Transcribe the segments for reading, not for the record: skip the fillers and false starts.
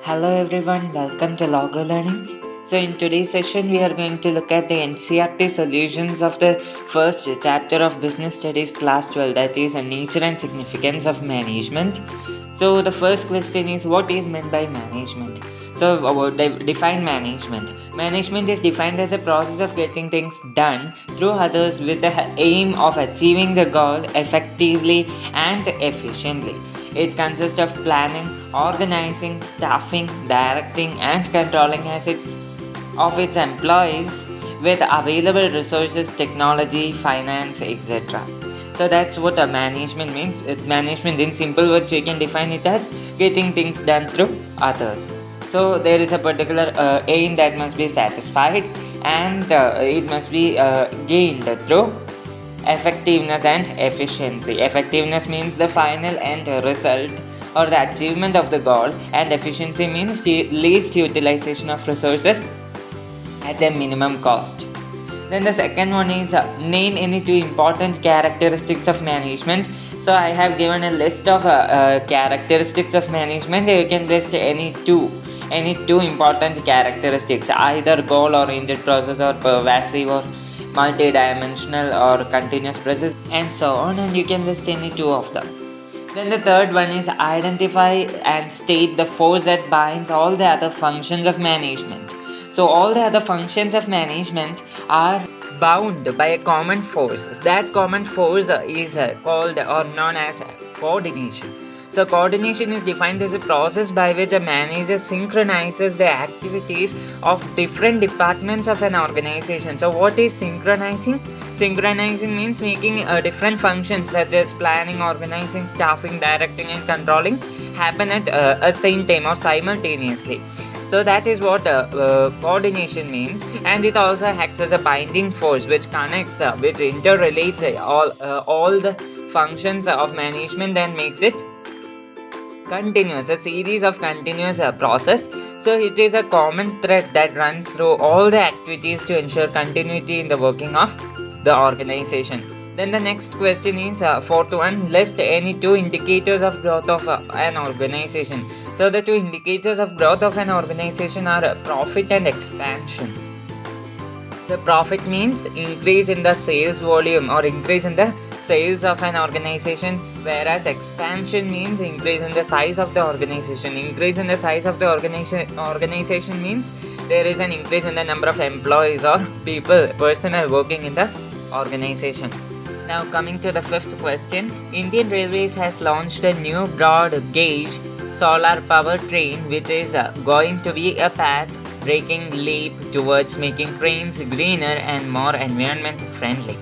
Hello everyone, welcome to Logo Learnings. So in today's session we are going to look at the NCERT solutions of the first chapter of Business Studies Class 12, that is Nature and Significance of Management. So the first question is, what is meant by management? So define management. Management is defined as a process of getting things done through others with the aim of achieving the goal effectively and efficiently. It consists of planning, organizing, staffing, directing, and controlling assets of its employees with available resources, technology, finance, etc. So that's what a management means. With management, in simple words, we can define it as getting things done through others. So there is a particular aim that must be satisfied, and it must be gained through effectiveness and efficiency. Effectiveness means the final end result or the achievement of the goal, and efficiency means the least utilization of resources at a minimum cost. Then the second one is name any two important characteristics of management. So I have given a list of characteristics of management. You can list any two important characteristics, either goal oriented process or pervasive or multi-dimensional or continuous process, and so on, and you can list any two of them. Then the third one is identify and state the force that binds all the other functions of management. So all the other functions of management are bound by a common force. That common force is called or known as coordination. So coordination is defined as a process by which a manager synchronizes the activities of different departments of an organization. So what is synchronizing? Synchronizing means making different functions such as planning, organizing, staffing, directing, and controlling happen at a same time or simultaneously. So that is what coordination means, and it also acts as a binding force which connects, which interrelates all the functions of management and makes it continuous, a series of continuous process. So it is a common thread that runs through all the activities to ensure continuity in the working of the organization. Then the next question is fourth one, list any two indicators of growth of an organization. So the two indicators of growth of an organization are profit and expansion. The profit means increase in the sales volume or increase in the sales of an organization, whereas expansion means increase in the size of the organization. Increase in the size of the organization means there is an increase in the number of employees or personnel working in the organization. Now coming to the fifth question, Indian Railways has launched a new broad gauge solar power train which is going to be a path breaking leap towards making trains greener and more environment friendly.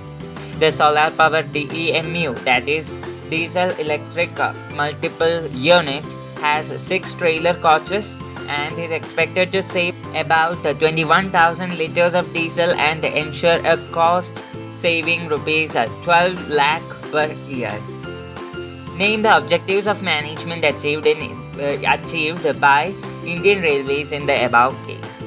The solar power DEMU, that is diesel electric multiple unit, has 6 trailer coaches and is expected to save about 21,000 liters of diesel and ensure a cost saving rupees 12 lakh per year. Name the objectives of management achieved by Indian Railways in the above case.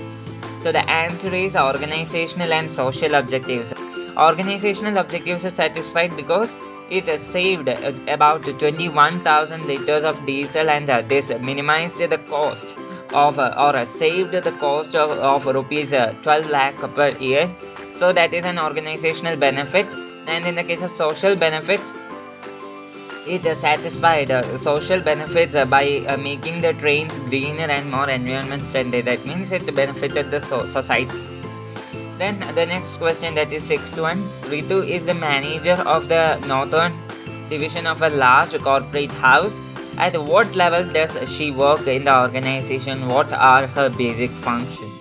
So the answer is organizational and social objectives. Organizational objectives are satisfied because it saved about 21,000 liters of diesel, and this minimized the cost of or saved the cost of rupees 12 lakh per year. So that is an organizational benefit. And in the case of social benefits, it satisfied social benefits by making the trains greener and more environment friendly. That means it benefited the society. Then the next question, that is sixth one, Ritu is the manager of the northern division of a large corporate house. At what level does she work in the organization? What are her basic functions?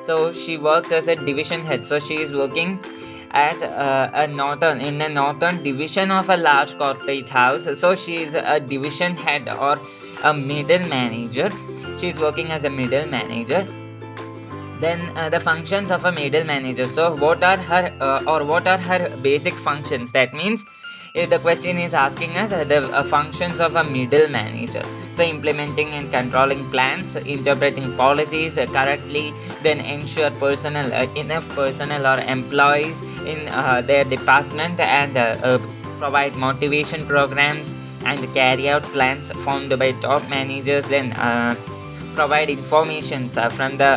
So she works as a division head. So she is working as a northern division of a large corporate house. So she is a division head or a middle manager. She is working as a middle manager. Then the functions of a middle manager. So what are her basic functions? That means the question is asking us the functions of a middle manager. So implementing and controlling plans, interpreting policies correctly, then ensure enough personnel or employees in their department, and provide motivation programs and carry out plans formed by top managers, then provide informations from the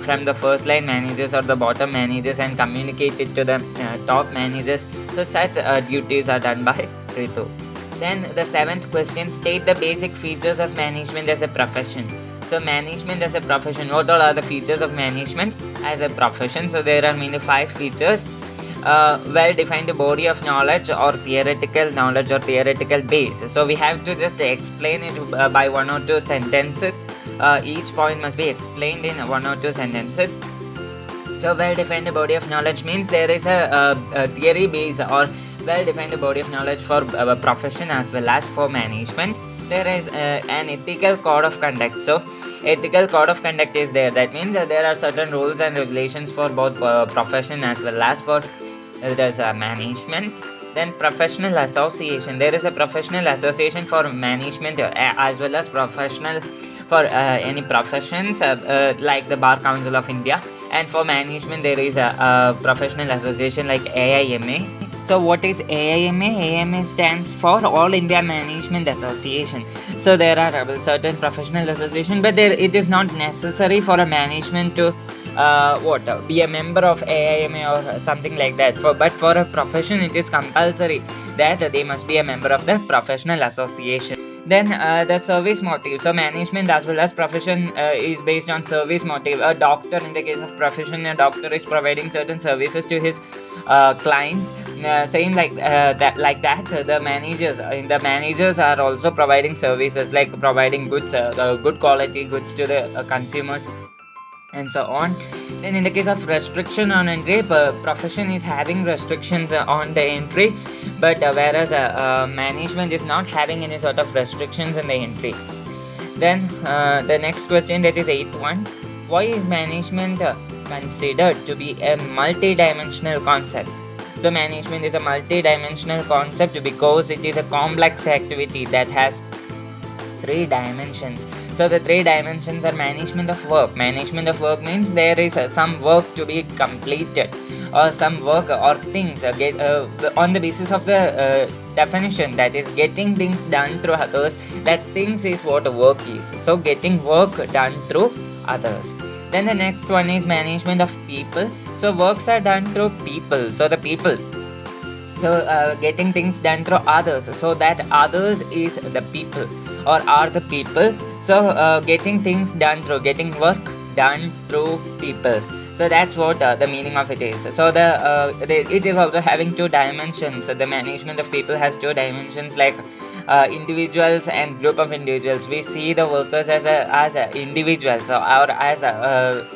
from the first line managers or the bottom managers and communicate it to the top managers. So such duties are done by Ritu. Then the seventh question, state the basic features of management as a profession. So management as a profession, what all are the features of management as a profession? So there are mainly 5 features. Well-defined body of knowledge or theoretical knowledge or theoretical base. So we have to just explain it by 1 or 2 sentences. Each point must be explained in 1 or 2 sentences. So well-defined body of knowledge means there is a theory base or well-defined body of knowledge for profession as well as for management. There is an ethical code of conduct. So ethical code of conduct is there. That means there are certain rules and regulations for both profession as well as for management. Then professional association. There is a professional association for management as well as professional for any professions like the Bar Council of India. And for management there is a professional association like AIMA. So what is AIMA? AIMA stands for All India Management Association. So there are certain professional association, but it is not necessary for a management to be a member of AIMA or something like that. But for a profession it is compulsory that they must be a member of the professional association. Then the service motive. So management as well as profession is based on service motive. A doctor, in the case of profession, a doctor is providing certain services to his clients. Same like that. The managers are also providing services like providing goods, good quality goods to the consumers, and so on. Then in the case of restriction on entry, profession is having restrictions on the entry, but whereas management is not having any sort of restrictions in the entry. Then the next question, that is 8th one. Why is management considered to be a multi-dimensional concept? So management is a multi-dimensional concept because it is a complex activity that has 3 dimensions. So the 3 dimensions are management of work. Management of work means there is some work to be completed or some work or things on the basis of the definition, that is getting things done through others. That things is what work is. So getting work done through others. Then the next one is management of people. So works are done through people. So the people. So getting things done through others. So that others is the people or are the people. So getting things done through, getting work done through people. So that's what the meaning of it is. So it is also having 2 dimensions. So the management of people has 2 dimensions, like individuals and group of individuals. We see the workers as individuals or as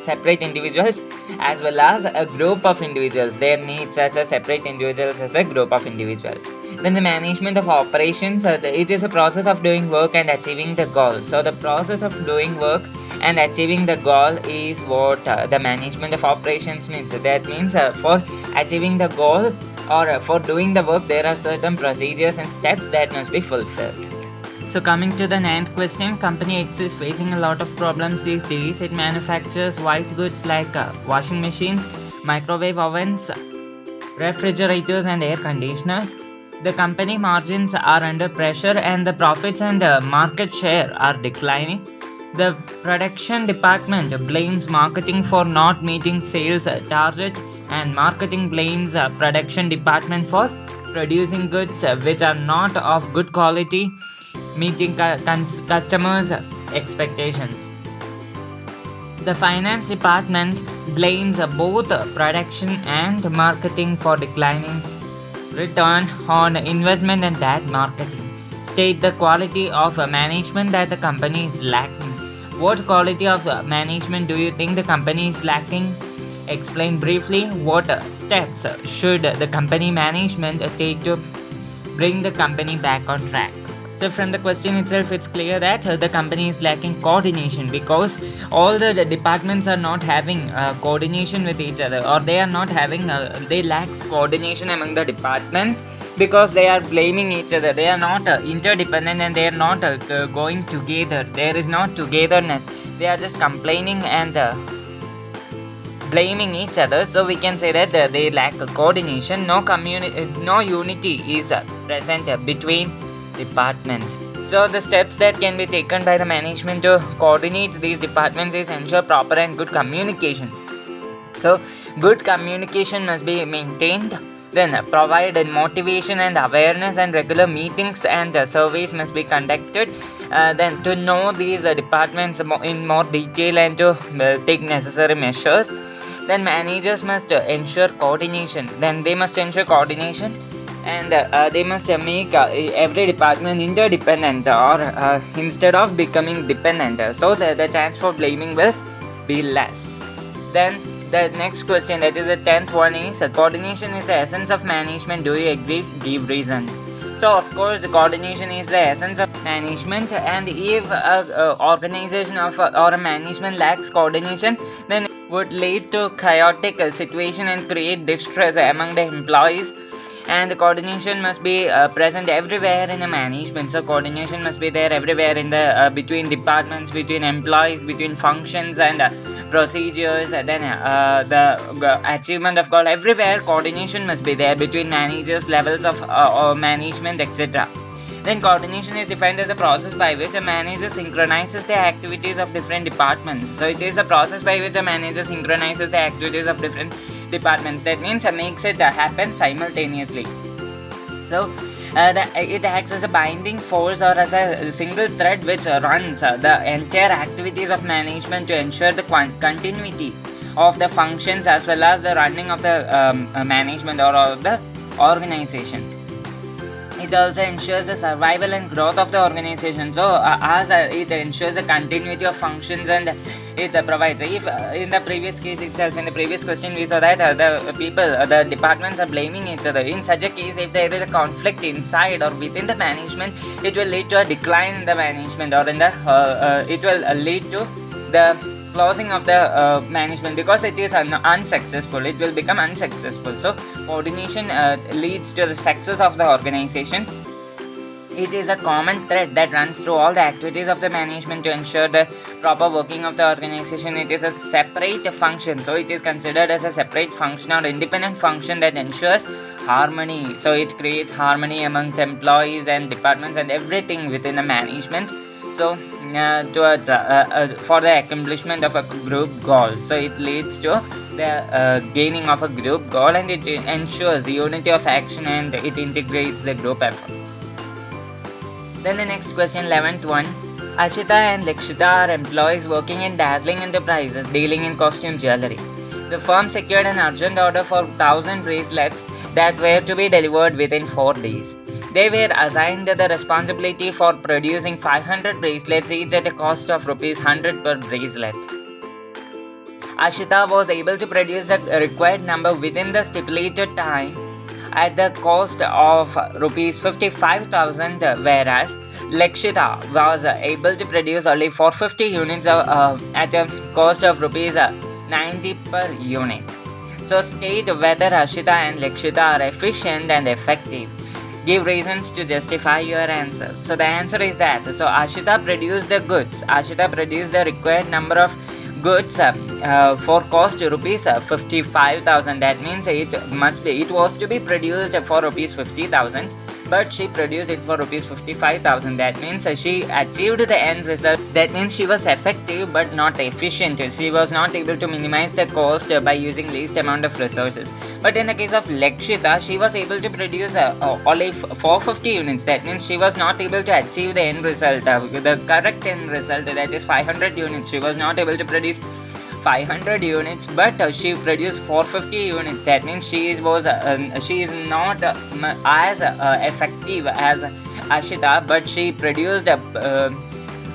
separate individuals, as well as a group of individuals. Their needs as a separate individuals, as a group of individuals. Then the management of operations. It is a process of doing work and achieving the goal. So the process of doing work and achieving the goal is what the management of operations means. That means for achieving the goal or for doing the work, there are certain procedures and steps that must be fulfilled. So coming to the 9th question, company X is facing a lot of problems these days. It manufactures white goods like washing machines, microwave ovens, refrigerators and air conditioners. The company margins are under pressure and the profits and market share are declining. The production department blames marketing for not meeting sales target, and marketing blames production department for producing goods which are not of good quality, meeting customers' expectations. The finance department blames both production and marketing for declining return on investment and that marketing. State the quality of management that the company is lacking. What quality of management do you think the company is lacking? Explain briefly what steps should the company management take to bring the company back on track. So from the question itself, it's clear that the company is lacking coordination because all the departments are not having coordination with each other, or they are not having they lack coordination among the departments because they are blaming each other. They are not interdependent and they are not going together. There is not togetherness. They are just complaining and blaming each other. So we can say that they lack coordination. No unity is present between departments. So the steps that can be taken by the management to coordinate these departments is ensure proper and good communication. So good communication must be maintained. Then provide motivation and awareness, and regular meetings and surveys must be conducted. Then to know these departments in more detail and to take necessary measures. Then managers must ensure coordination. Then they must ensure coordination, and they must make every department interdependent, or instead of becoming dependent, so the chance for blaming will be less. Then the next question, that is the 10th one, is coordination is the essence of management. Do you agree? Give reasons. So of course the coordination is the essence of management, and if a organization of or a management lacks coordination, then it would lead to chaotic situation and create distress among the employees. And the coordination must be present everywhere in the management. So coordination must be there everywhere in the between departments, between employees, between functions and procedures. Then the achievement of goal, everywhere coordination must be there between managers, levels of management, etc. Then coordination is defined as a process by which a manager synchronizes the activities of different departments. So it is a process by which a manager synchronizes the activities of different departments. That means makes it happen simultaneously. So it acts as a binding force, or as a single thread which runs the entire activities of management to ensure the continuity of the functions as well as the running of the management or of the organization. It also ensures the survival and growth of the organization. So as it ensures the continuity of functions, and it provides, if in the previous case itself, in the previous question we saw that the departments are blaming each other. In such a case, if there is a conflict inside or within the management, it will lead to a decline in the management, or in the it will lead to the closing of the management, because it is unsuccessful. It will become unsuccessful. So coordination leads to the success of the organization. It is a common thread that runs through all the activities of the management to ensure the proper working of the organization. It is a separate function, so it is considered as a separate function or independent function that ensures harmony. So it creates harmony amongst employees and departments and everything within the management. So towards for the accomplishment of a group goal. So it leads to the gaining of a group goal, and it ensures unity of action, and it integrates the group efforts. Then the next question, 11th one. Ashita and Lakshita are employees working in dazzling enterprises dealing in costume jewelry. The firm secured an urgent order for 1,000 bracelets that were to be delivered within 4 days. They were assigned the responsibility for producing 500 bracelets, each at a cost of Rs 100 per bracelet. Ashita was able to produce the required number within the stipulated time at the cost of Rs 55,000, whereas Lakshita was able to produce only 450 units at a cost of Rs 90 per unit. So state whether Ashita and Lakshita are efficient and effective. Give reasons to justify your answer. So the answer is that, so Ashita produced the goods. Ashita produced the required number of goods for cost Rs 55,000. That means it was to be produced for Rs 50,000, but she produced it for Rs 55,000. That means she achieved the end result. That means she was effective but not efficient. She was not able to minimize the cost by using least amount of resources. But in the case of Lakshita, she was able to produce only 450 units. That means she was not able to achieve the end result, the correct end result, that is 500 units. She was not able to produce 500 units, but she produced 450 units. That means she is not as effective as Ashita, but she produced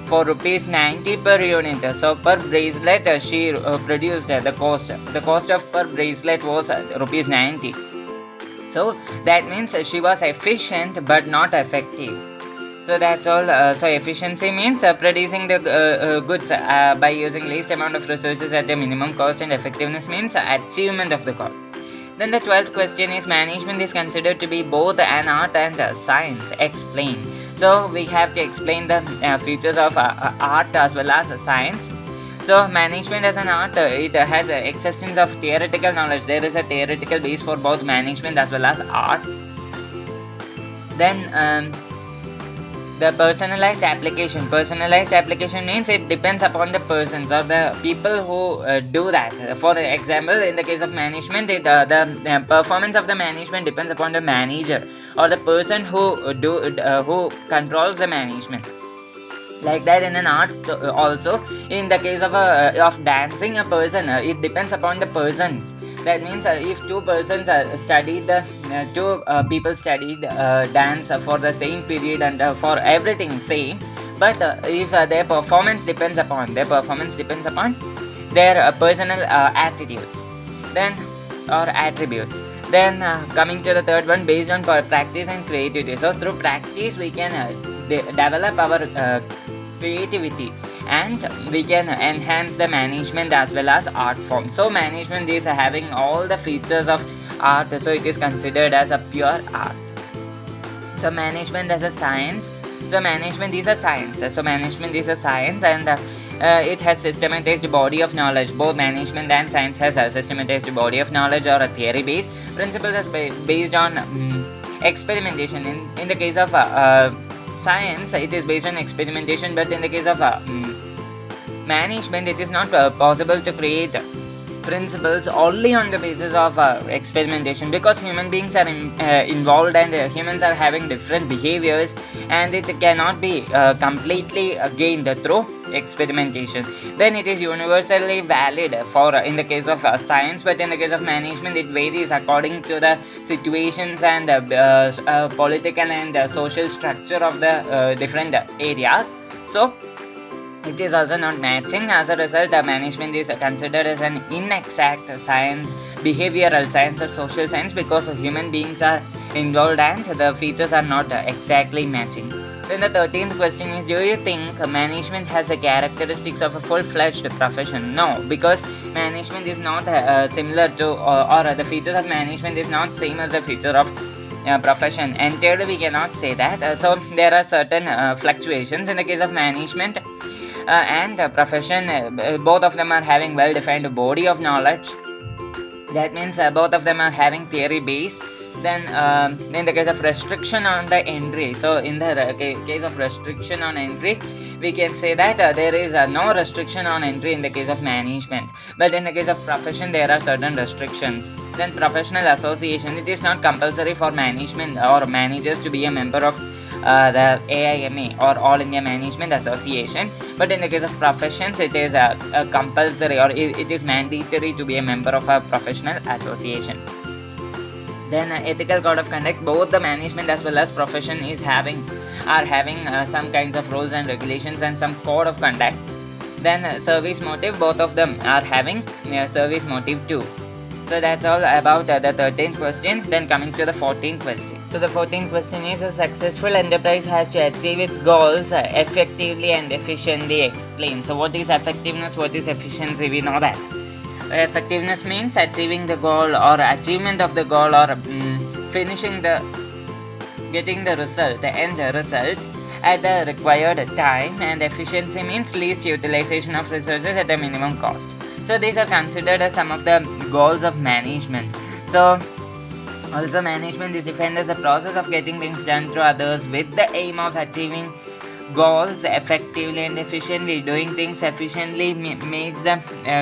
for Rs 90 per unit. So per bracelet she produced the cost of per bracelet was Rs 90. So that means she was efficient but not effective. So that's all. So efficiency means producing the goods by using least amount of resources at the minimum cost, and effectiveness means achievement of the goal. Then the 12th question is, management is considered to be both an art and a science. Explain. So we have to explain the features of art as well as science. So management as an art, it has an existence of theoretical knowledge. There is a theoretical base for both management as well as art. Then The personalized application means it depends upon the persons or the people who do that. For example, in the case of management, the performance of the management depends upon the manager or the person who controls the management. Like that in an art also, in the case of dancing a person, it depends upon the persons. That means if two people studied dance for the same period and for everything same, but if their performance depends upon their personal attitudes, then or attributes. Then coming to the third one, based on practice and creativity. So through practice we can develop our creativity, and we can enhance the management as well as art form. So management is having all the features of art, so it is considered as a pure art. So management as a science. So management is a science, and it has systematized body of knowledge. Both management and science has a systematized body of knowledge or a theory based principles as based on experimentation. In the case of science, it is based on experimentation, but in the case of management, it is not possible to create principles only on the basis of experimentation, because human beings are involved, and humans are having different behaviors, and it cannot be completely gained through experimentation. Then it is universally valid for in the case of science, but in the case of management it varies according to the situations and political and social structure of the different areas. So it is also not matching. As a result, management is considered as an inexact science, behavioral science or social science, because human beings are involved and the features are not exactly matching. Then the 13th question is, do you think management has the characteristics of a full-fledged profession? No, because management is not similar to or the features of management is not same as the feature of profession. Entirely we cannot say that. So there are certain fluctuations in the case of management and profession. Both of them are having well-defined body of knowledge. That means both of them are having theory base. Then in the case of restriction on the entry, so in the case of restriction on entry, we can say that there is no restriction on entry in the case of management, but in the case of profession there are certain restrictions. Then professional association, it is not compulsory for management or managers to be a member of the AIMA or All India Management Association, but in the case of professions it is a compulsory, or it is mandatory to be a member of a professional association. Then ethical code of conduct, both the management as well as profession are having some kinds of rules and regulations and some code of conduct. Then service motive, both of them are having service motive too. So that's all about the 13th question. Then coming to the 14th question. So the 14th question is, a successful enterprise has to achieve its goals effectively and efficiently. Explain. So what is effectiveness, what is efficiency? We know that. Effectiveness means achieving the goal or achievement of the goal, or getting the result, the end result at the required time, and efficiency means least utilization of resources at a minimum cost. So these are considered as some of the goals of management. So also management is defined as a process of getting things done through others with the aim of achieving goals effectively and efficiently. Doing things efficiently makes the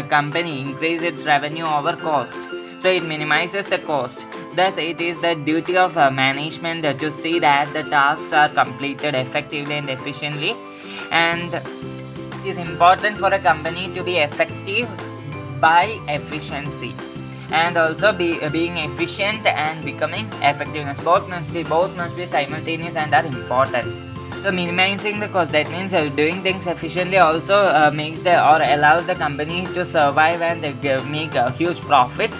company increase its revenue over cost, so it minimizes the cost. Thus it is the duty of management to see that the tasks are completed effectively and efficiently, and it is important for a company to be effective by efficiency, and also being efficient and becoming effectiveness. Both must be simultaneous and are important. So minimizing the cost, that means doing things efficiently also makes or allows the company to survive and make huge profits,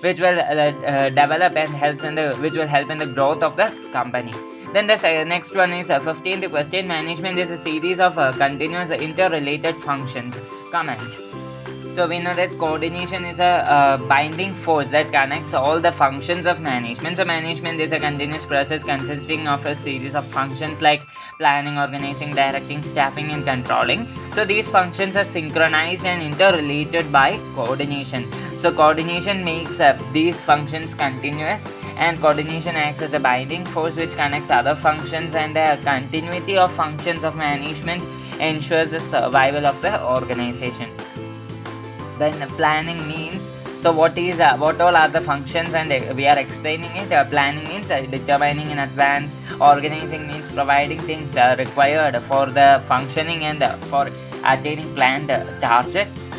which will develop and which will help in the growth of the company. Then the next one is 15th question. Management is a series of continuous interrelated functions. Comment. So we know that coordination is a binding force that connects all the functions of management. So management is a continuous process consisting of a series of functions like planning, organizing, directing, staffing and controlling. So these functions are synchronized and interrelated by coordination. So coordination makes these functions continuous, and coordination acts as a binding force which connects other functions, and the continuity of functions of management ensures the survival of the organization. Then planning means, so what all are the functions, and we are explaining it. Planning means determining in advance. Organizing means providing things required for the functioning and for attaining planned targets.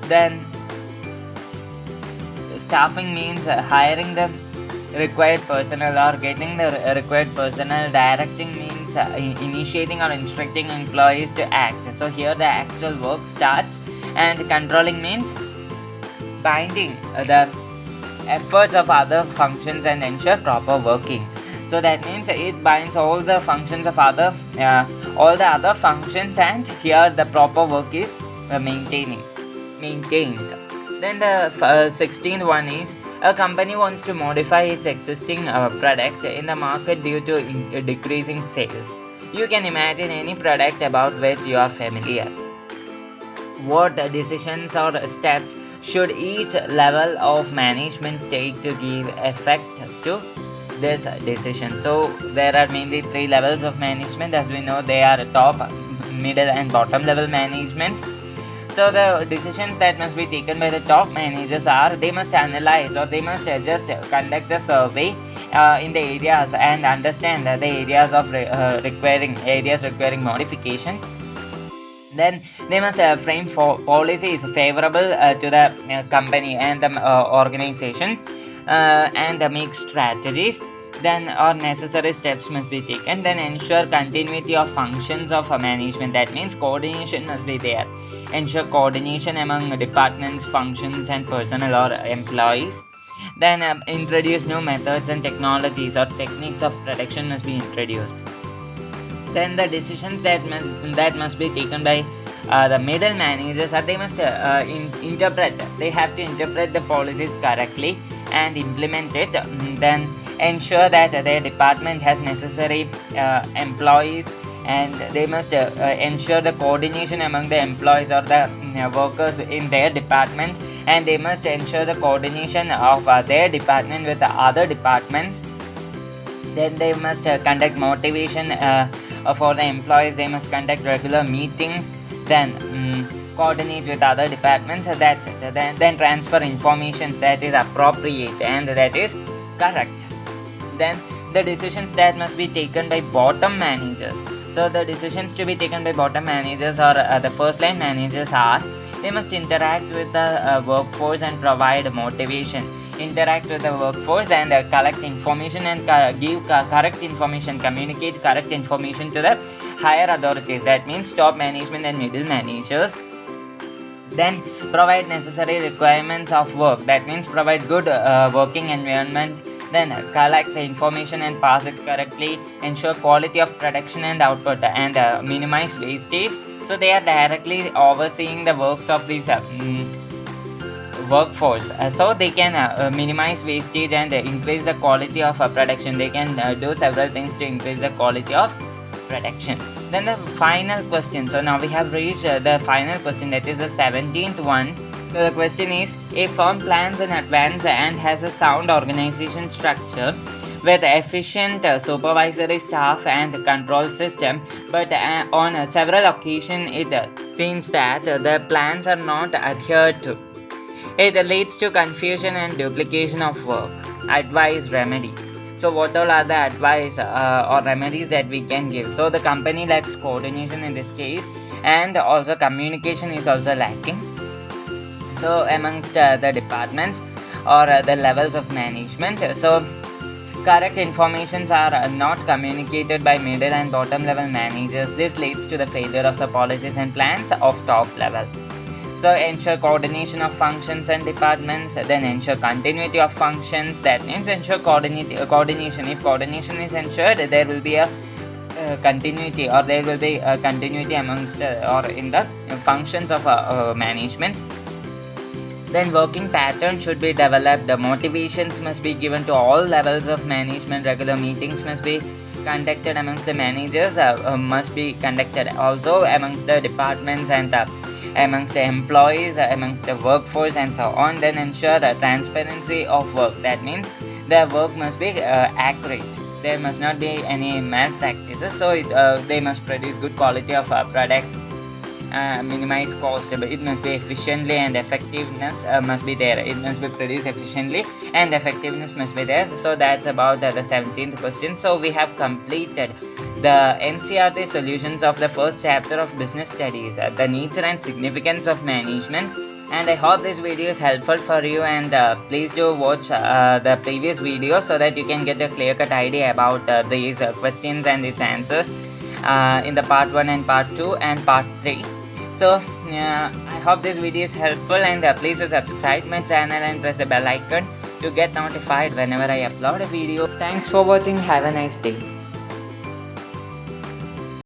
Then staffing means hiring the required personnel or getting the required personnel. Directing means initiating or instructing employees to act. So here the actual work starts. And controlling means binding the efforts of other functions and ensure proper working. So that means it binds all the functions of all the other functions, and here the proper work is maintained. Then the 16th one is, a company wants to modify its existing product in the market due to decreasing sales. You can imagine any product about which you are familiar. What decisions or steps should each level of management take to give effect to this decision? So there are mainly 3 levels of management. As we know, they are top, middle and bottom level management. So the decisions that must be taken by the top managers are, they must analyze, or they must just conduct a survey in the areas and understand the areas of requiring modification. Then they must frame policies favorable to the company and the organization, and make strategies. Then necessary steps must be taken. Then ensure continuity of functions of management. That means coordination must be there. Ensure coordination among departments, functions and personnel or employees. Then introduce new methods and technologies or techniques of production must be introduced. Then the decisions that must be taken by the middle managers are, they must interpret. They have to interpret the policies correctly and implement it. Then ensure that their department has necessary employees, and they must ensure the coordination among the employees or the workers in their department, and they must ensure the coordination of their department with the other departments. Then they must conduct motivation for the employees. They must conduct regular meetings. Then coordinate with other departments. That's it. Then transfer information that is appropriate and that is correct. Then the decisions that must be taken by bottom managers. So the decisions to be taken by bottom managers or the first line managers are, they must interact with the workforce and provide motivation. Interact with the workforce and collect information and give correct information, communicate correct information to the higher authorities. That means top management and middle managers. Then provide necessary requirements of work. That means provide good working environment. Then collect the information and pass it correctly. Ensure quality of production and output, and minimize wastage. So they are directly overseeing the works of these workforce, so they can minimize wastage and increase the quality of production. They can do several things to increase the quality of production. Then the final question. So now we have reached the final question, that is the 17th one. So the question is, a firm plans in advance and has a sound organization structure with efficient supervisory staff and control system, but on several occasions it seems that the plans are not adhered to. It leads to confusion and duplication of work. Advice, remedy. So what all are the advice or remedies that we can give? So the company lacks coordination in this case, and also communication is also lacking. So amongst the departments or the levels of management. So correct informations are not communicated by middle and bottom level managers. This leads to the failure of the policies and plans of top level. So ensure coordination of functions and departments. Then ensure continuity of functions. That means ensure coordination. If coordination is ensured, there will be a continuity, or there will be a continuity amongst or in the functions of management. Then working pattern should be developed. The motivations must be given to all levels of management. Regular meetings must be conducted amongst the managers, must be conducted also amongst the departments and amongst the employees, amongst the workforce and so on. Then ensure transparency of work. That means their work must be accurate. There must not be any malpractices, so they must produce good quality of products, minimize cost, but it must be efficiently, and effectiveness must be there. It must be produced efficiently and effectiveness must be there. So that's about the 17th question. So we have completed the NCERT solutions of the first chapter of business studies, the nature and significance of management. And I hope this video is helpful for you, and please do watch the previous video so that you can get a clear-cut idea about these questions and its answers in the part 1 and part 2 and part 3. So I hope this video is helpful, and please do subscribe my channel and press the bell icon to get notified whenever I upload a video. Thanks for watching. Have a nice day.